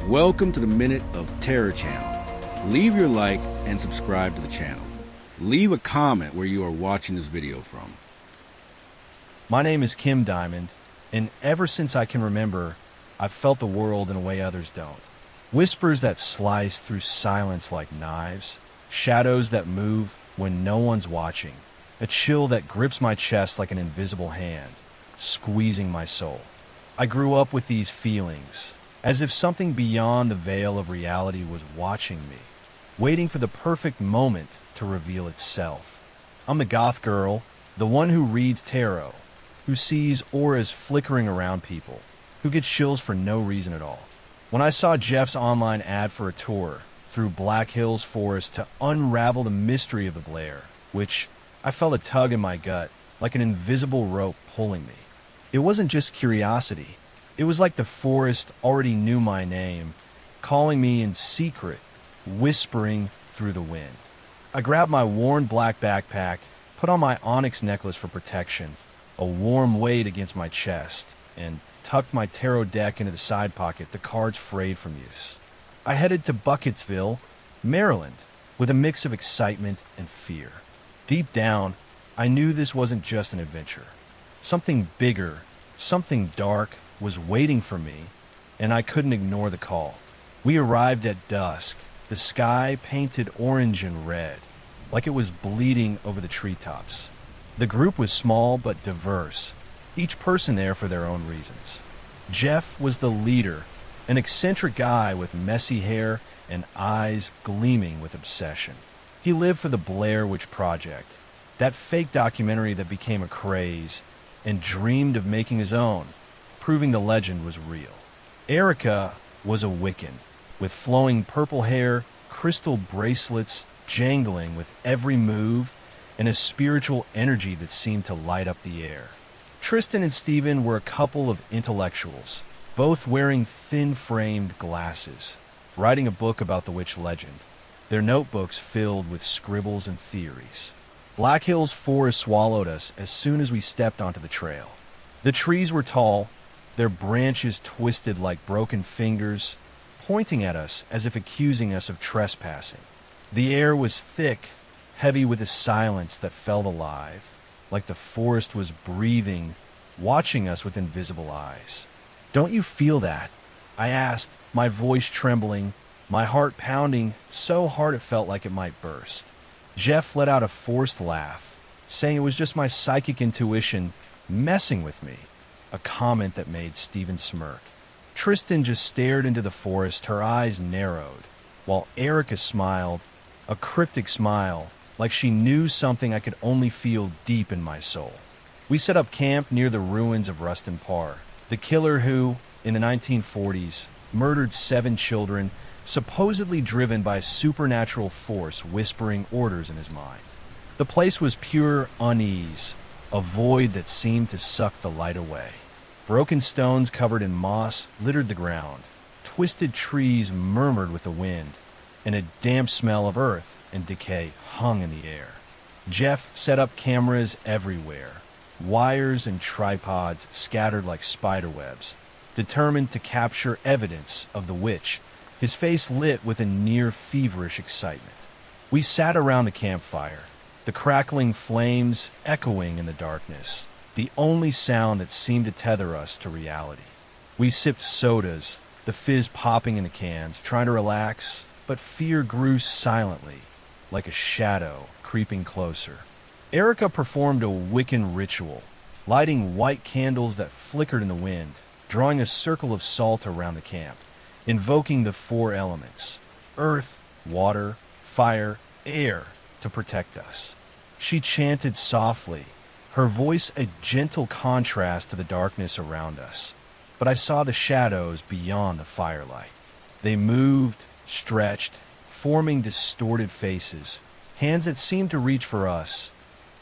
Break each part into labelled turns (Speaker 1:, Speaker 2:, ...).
Speaker 1: Welcome to the Minute of Terror channel. Leave your like and subscribe to the channel. Leave a comment where you are watching this video from.
Speaker 2: My name is Kim Diamond, and ever since I can remember, I've felt the world in a way others don't. Whispers that slice through silence like knives, shadows that move when no one's watching, a chill that grips my chest like an invisible hand, squeezing my soul. I grew up with these feelings, as if something beyond the veil of reality was watching me, waiting for the perfect moment to reveal itself. I'm the goth girl, the one who reads tarot, who sees auras flickering around people, who gets chills for no reason at all. When I saw Jeff's online ad for a tour through Black Hills Forest to unravel the mystery of the Blair Witch, I felt a tug in my gut, like an invisible rope pulling me. It wasn't just curiosity. It was like the forest already knew my name, calling me in secret, whispering through the wind. I grabbed my worn black backpack, put on my onyx necklace for protection, a warm weight against my chest, and tucked my tarot deck into the side pocket, the cards frayed from use. I headed to Burkittsville, Maryland, with a mix of excitement and fear. Deep down, I knew this wasn't just an adventure. Something bigger, something dark, was waiting for me, and I couldn't ignore the call. We arrived at dusk, the sky painted orange and red, like it was bleeding over the treetops. The group was small but diverse, each person there for their own reasons. Jeff was the leader, an eccentric guy with messy hair and eyes gleaming with obsession. He lived for the Blair Witch Project, that fake documentary that became a craze, and dreamed of making his own, proving the legend was real. Erica was a Wiccan, with flowing purple hair, crystal bracelets jangling with every move, and a spiritual energy that seemed to light up the air. Tristan and Steven were a couple of intellectuals, both wearing thin-framed glasses, writing a book about the witch legend, their notebooks filled with scribbles and theories. Black Hills Forest swallowed us as soon as we stepped onto the trail. The trees were tall, their branches twisted like broken fingers, pointing at us as if accusing us of trespassing. The air was thick, heavy with a silence that felt alive, like the forest was breathing, watching us with invisible eyes. "Don't you feel that?" I asked, my voice trembling, my heart pounding so hard it felt like it might burst. Jeff let out a forced laugh, saying it was just my psychic intuition messing with me, a comment that made Steven smirk. Tristan just stared into the forest, her eyes narrowed, while Erica smiled, a cryptic smile, like she knew something I could only feel deep in my soul. We set up camp near the ruins of Rustin Parr, the killer who, in the 1940s, murdered 7 children, supposedly driven by a supernatural force whispering orders in his mind. The place was pure unease, a void that seemed to suck the light away. Broken stones covered in moss littered the ground, twisted trees murmured with the wind, and a damp smell of earth and decay hung in the air. Jeff set up cameras everywhere, wires and tripods scattered like spiderwebs, determined to capture evidence of the witch, his face lit with a near-feverish excitement. We sat around the campfire, the crackling flames echoing in the darkness, the only sound that seemed to tether us to reality. We sipped sodas, the fizz popping in the cans, trying to relax, but fear grew silently, like a shadow creeping closer. Erica performed a Wiccan ritual, lighting white candles that flickered in the wind, drawing a circle of salt around the camp, invoking the 4 elements, earth, water, fire, air, to protect us. She chanted softly, her voice a gentle contrast to the darkness around us. But I saw the shadows beyond the firelight. They moved, stretched, forming distorted faces, hands that seemed to reach for us,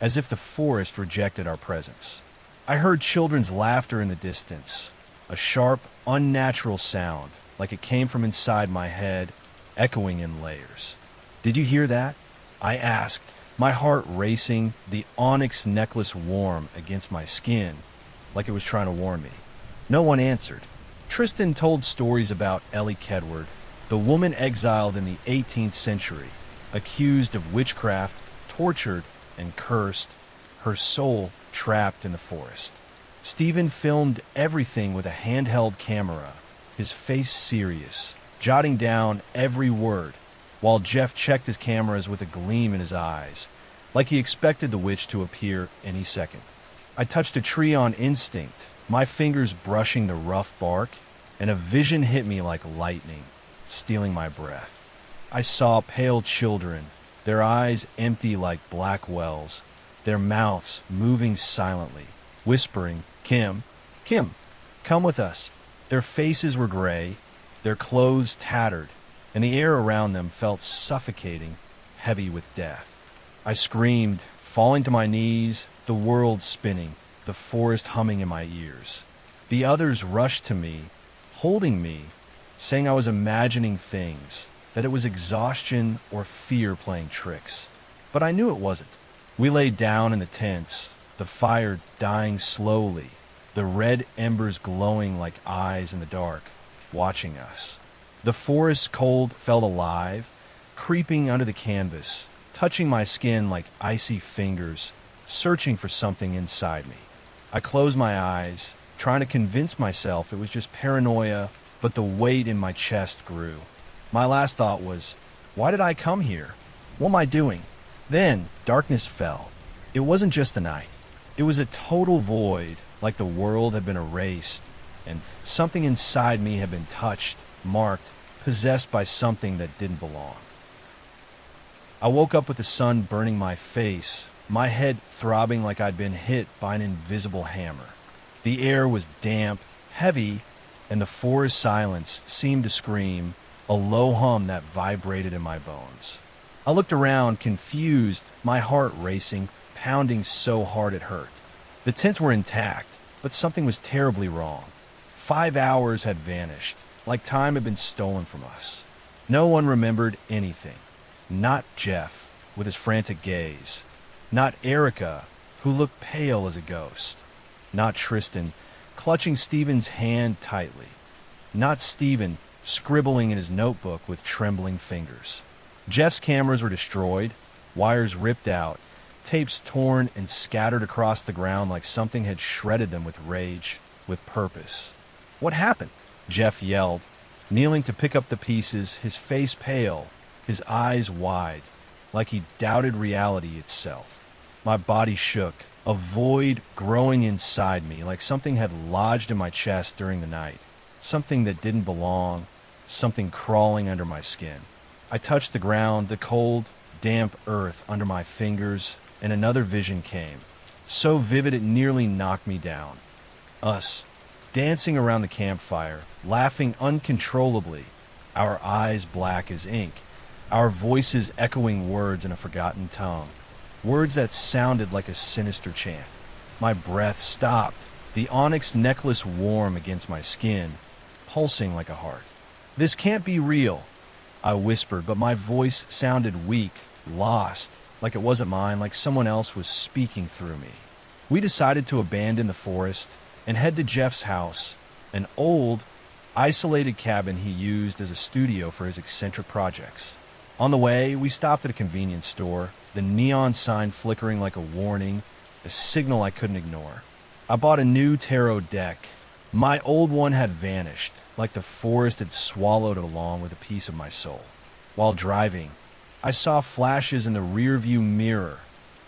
Speaker 2: as if the forest rejected our presence. I heard children's laughter in the distance, a sharp, unnatural sound, like it came from inside my head, echoing in layers. "Did you hear that?" I asked, my heart racing, the onyx necklace warm against my skin, like it was trying to warn me. No one answered. Tristan told stories about Ellie Kedward, the woman exiled in the 18th century, accused of witchcraft, tortured, and cursed, her soul trapped in the forest. Stephen filmed everything with a handheld camera, his face serious, jotting down every word, while Jeff checked his cameras with a gleam in his eyes, like he expected the witch to appear any second. I touched a tree on instinct, my fingers brushing the rough bark, and a vision hit me like lightning, stealing my breath. I saw pale children, their eyes empty like black wells, their mouths moving silently, whispering, "Kim, Kim, come with us." Their faces were gray, their clothes tattered, and the air around them felt suffocating, heavy with death. I screamed, falling to my knees, the world spinning, the forest humming in my ears. The others rushed to me, holding me, saying I was imagining things, that it was exhaustion or fear playing tricks. But I knew it wasn't. We lay down in the tents, the fire dying slowly, the red embers glowing like eyes in the dark, watching us. The forest cold felt alive, creeping under the canvas, touching my skin like icy fingers, searching for something inside me. I closed my eyes, trying to convince myself it was just paranoia, but the weight in my chest grew. My last thought was, why did I come here? What am I doing? Then darkness fell. It wasn't just the night. It was a total void, like the world had been erased, and something inside me had been touched, marked, possessed by something that didn't belong. I woke up with the sun burning my face, my head throbbing like I'd been hit by an invisible hammer. The air was damp, heavy, and the forest silence seemed to scream, a low hum that vibrated in my bones. I looked around, confused, my heart racing, pounding so hard it hurt. The tents were intact, but something was terribly wrong. 5 hours had vanished, like time had been stolen from us. No one remembered anything. Not Jeff, with his frantic gaze. Not Erica, who looked pale as a ghost. Not Tristan, clutching Stephen's hand tightly. Not Stephen, scribbling in his notebook with trembling fingers. Jeff's cameras were destroyed, wires ripped out, tapes torn and scattered across the ground like something had shredded them with rage, with purpose. What happened? Jeff yelled, kneeling to pick up the pieces, his face pale, his eyes wide, like he doubted reality itself. My body shook, a void growing inside me, like something had lodged in my chest during the night. Something that didn't belong, something crawling under my skin. I touched the ground, the cold, damp earth under my fingers, and another vision came, so vivid it nearly knocked me down. Us, dancing around the campfire, laughing uncontrollably, our eyes black as ink, our voices echoing words in a forgotten tongue, words that sounded like a sinister chant. My breath stopped, the onyx necklace warm against my skin, pulsing like a heart. "This can't be real," I whispered, but my voice sounded weak, lost, like it wasn't mine, like someone else was speaking through me. We decided to abandon the forest and head to Jeff's house, an old, isolated cabin he used as a studio for his eccentric projects. On the way, we stopped at a convenience store, the neon sign flickering like a warning, a signal I couldn't ignore. I bought a new tarot deck. My old one had vanished, like the forest had swallowed it along with a piece of my soul. While driving, I saw flashes in the rearview mirror,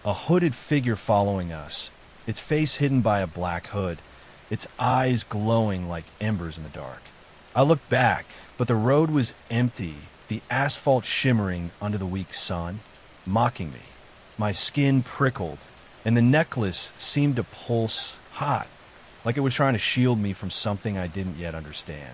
Speaker 2: a hooded figure following us, its face hidden by a black hood, its eyes glowing like embers in the dark. I looked back, but the road was empty, the asphalt shimmering under the weak sun, mocking me. My skin prickled, and the necklace seemed to pulse hot, like it was trying to shield me from something I didn't yet understand.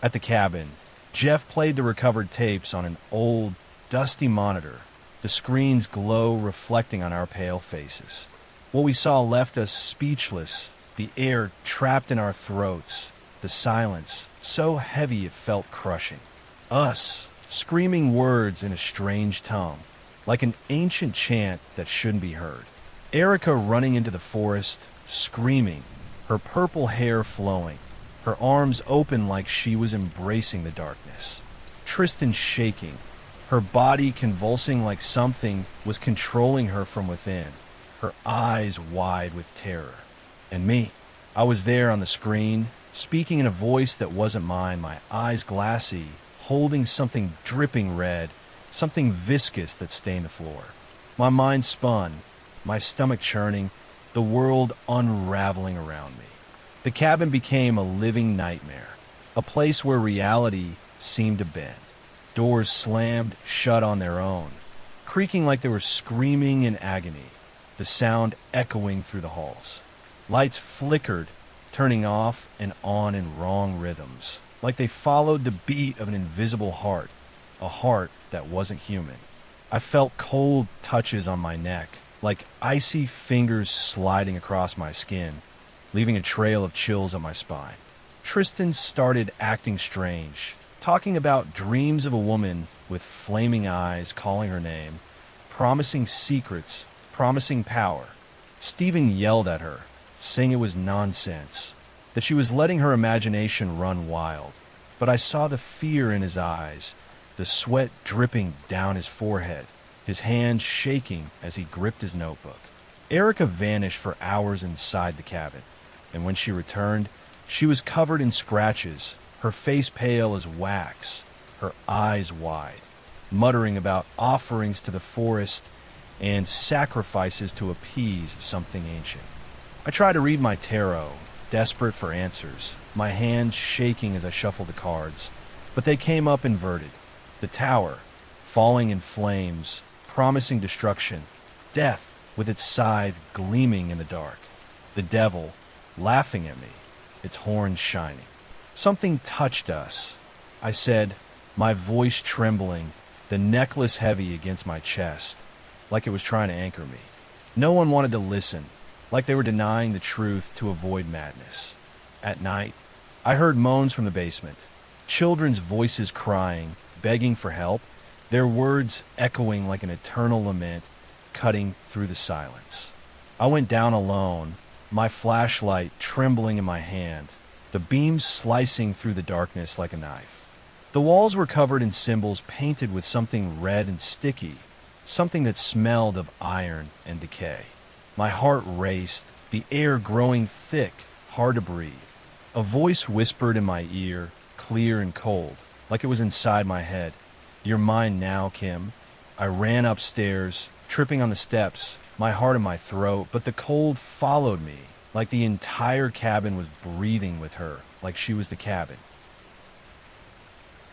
Speaker 2: At the cabin, Jeff played the recovered tapes on an old, dusty monitor, the screen's glow reflecting on our pale faces. What we saw left us speechless, the air trapped in our throats, the silence so heavy it felt crushing. Us, screaming words in a strange tongue, like an ancient chant that shouldn't be heard. Erica running into the forest, screaming, her purple hair flowing, her arms open like she was embracing the darkness. Tristan shaking, her body convulsing like something was controlling her from within, her eyes wide with terror. And me, I was there on the screen, speaking in a voice that wasn't mine, my eyes glassy, holding something dripping red, something viscous that stained the floor. My mind spun, my stomach churning, the world unraveling around me. The cabin became a living nightmare, a place where reality seemed to bend. Doors slammed shut on their own, creaking like they were screaming in agony, the sound echoing through the halls. Lights flickered, turning off and on in wrong rhythms, like they followed the beat of an invisible heart, a heart that wasn't human. I felt cold touches on my neck, like icy fingers sliding across my skin, leaving a trail of chills up my spine. Tristan started acting strange, talking about dreams of a woman with flaming eyes calling her name, promising secrets, promising power. Stephen yelled at her, saying it was nonsense, that she was letting her imagination run wild. But I saw the fear in his eyes, the sweat dripping down his forehead, his hands shaking as he gripped his notebook. Erica vanished for hours inside the cabin, and when she returned, she was covered in scratches, her face pale as wax, her eyes wide, muttering about offerings to the forest and sacrifices to appease something ancient. I tried to read my tarot, desperate for answers, my hands shaking as I shuffled the cards, but they came up inverted. The tower, falling in flames, promising destruction, death with its scythe gleaming in the dark, the devil laughing at me, its horns shining. Something touched us, I said, my voice trembling, the necklace heavy against my chest, like it was trying to anchor me. No one wanted to listen, like they were denying the truth to avoid madness. At night, I heard moans from the basement, children's voices crying, begging for help, their words echoing like an eternal lament, cutting through the silence. I went down alone, my flashlight trembling in my hand, the beam slicing through the darkness like a knife. The walls were covered in symbols painted with something red and sticky, something that smelled of iron and decay. My heart raced, the air growing thick, hard to breathe. A voice whispered in my ear, clear and cold, like it was inside my head. "You're mine now, Kim." I ran upstairs, tripping on the steps, my heart in my throat, but the cold followed me, like the entire cabin was breathing with her, like she was the cabin.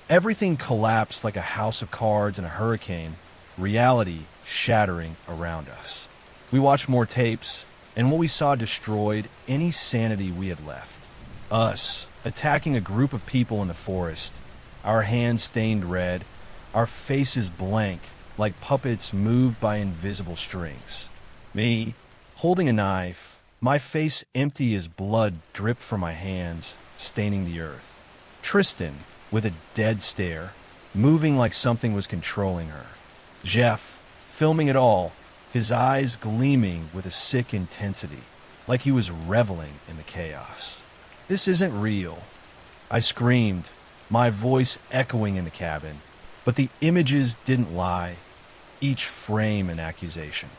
Speaker 2: Everything collapsed like a house of cards in a hurricane, reality shattering around us. We watched more tapes, and what we saw destroyed any sanity we had left. Us, attacking a group of people in the forest, our hands stained red, our faces blank, like puppets moved by invisible strings. Me, holding a knife, my face empty as blood dripped from my hands, staining the earth. Tristan, with a dead stare, moving like something was controlling her. Jeff, filming it all, his eyes gleaming with a sick intensity, like he was reveling in the chaos. "This isn't real," I screamed, my voice echoing in the cabin. But the images didn't lie, each frame an accusation.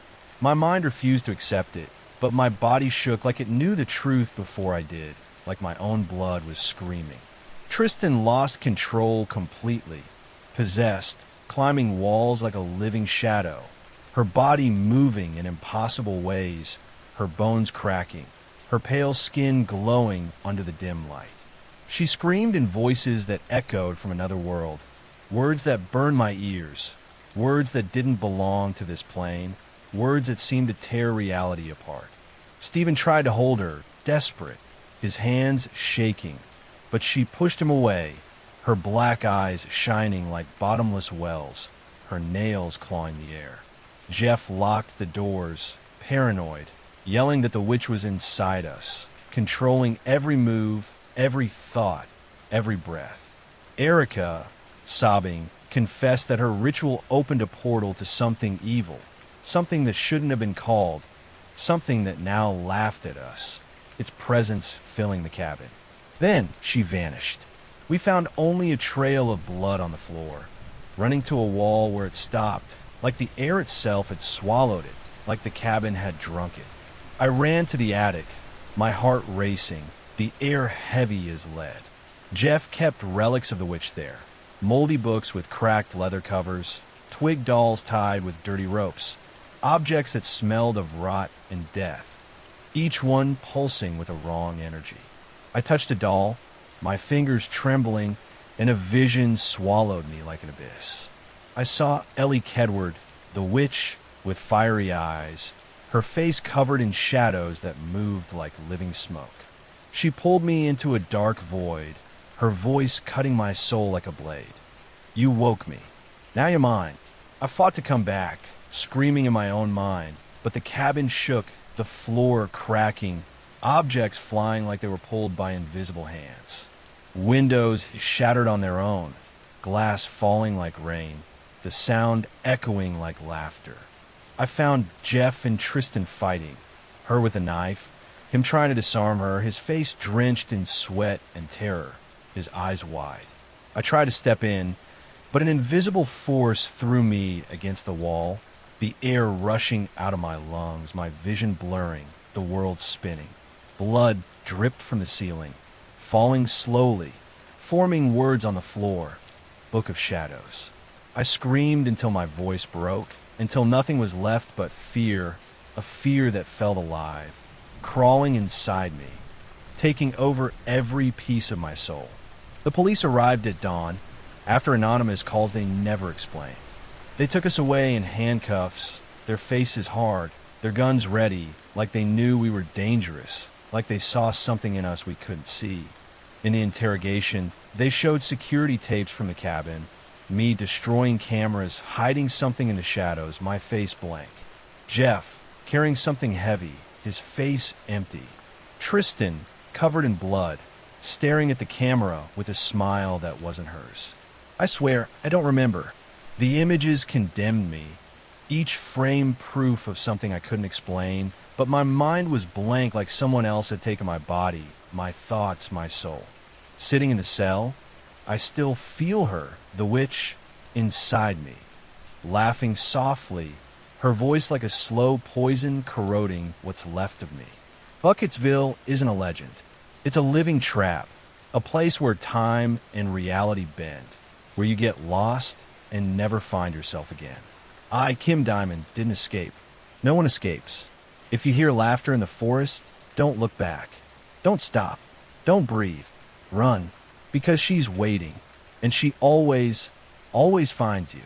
Speaker 2: My mind refused to accept it, but my body shook like it knew the truth before I did, like my own blood was screaming. Tristan lost control completely, possessed, climbing walls like a living shadow, her body moving in impossible ways, her bones cracking, her pale skin glowing under the dim light. She screamed in voices that echoed from another world, words that burned my ears, words that didn't belong to this plane, words that seemed to tear reality apart. Stephen tried to hold her, desperate, his hands shaking, but she pushed him away, her black eyes shining like bottomless wells, her nails clawing the air. Jeff locked the doors, paranoid, yelling that the witch was inside us, controlling every move, every thought, every breath. Erica, sobbing, confessed that her ritual opened a portal to something evil, something that shouldn't have been called, something that now laughed at us, its presence filling the cabin. Then she vanished. We found only a trail of blood on the floor, running to a wall where it stopped, like the air itself had swallowed it, like the cabin had drunk it. I ran to the attic, my heart racing, the air heavy as lead. Jeff kept relics of the witch there, moldy books with cracked leather covers, twig dolls tied with dirty ropes, objects that smelled of rot and death, each one pulsing with a wrong energy. I touched a doll, my fingers trembling, and a vision swallowed me like an abyss. I saw Ellie Kedward, the witch with fiery eyes, her face covered in shadows that moved like living smoke. She pulled me into a dark void, her voice cutting my soul like a blade. You woke me. Now you're mine. I fought to come back, screaming in my own mind, but the cabin shook, the floor cracking, objects flying like they were pulled by invisible hands. Windows shattered on their own, glass falling like rain, the sound echoing like laughter. I found Jeff and Tristan fighting, her with a knife, him trying to disarm her, his face drenched in sweat and terror, his eyes wide. I tried to step in, but an invisible force threw me against the wall, the air rushing out of my lungs, my vision blurring, the world spinning. Blood dripped from the ceiling, falling slowly, forming words on the floor. Book of Shadows. I screamed until my voice broke, until nothing was left but fear, a fear that felt alive, crawling inside me, taking over every piece of my soul. The police arrived at dawn, after anonymous calls they never explained. They took us away in handcuffs, their faces hard, their guns ready, like they knew we were dangerous, like they saw something in us we couldn't see. In the interrogation, they showed security tapes from the cabin, me destroying cameras, hiding something in the shadows, my face blank. Jeff, carrying something heavy, his face empty. Tristan, covered in blood, staring at the camera with a smile that wasn't hers. I swear, I don't remember. The images condemned me, each frame proof of something I couldn't explain, but my mind was blank like someone else had taken my body, my thoughts, my soul. Sitting in the cell, I still feel her, the witch, inside me, laughing softly, her voice like a slow poison corroding what's left of me. Burkittsville isn't a legend. It's a living trap, a place where time and reality bend, where you get lost and never find yourself again. I, Kim Diamond, didn't escape. No one escapes. If you hear laughter in the forest, don't look back. Don't stop. Don't breathe. Run, because she's waiting, and she always finds you.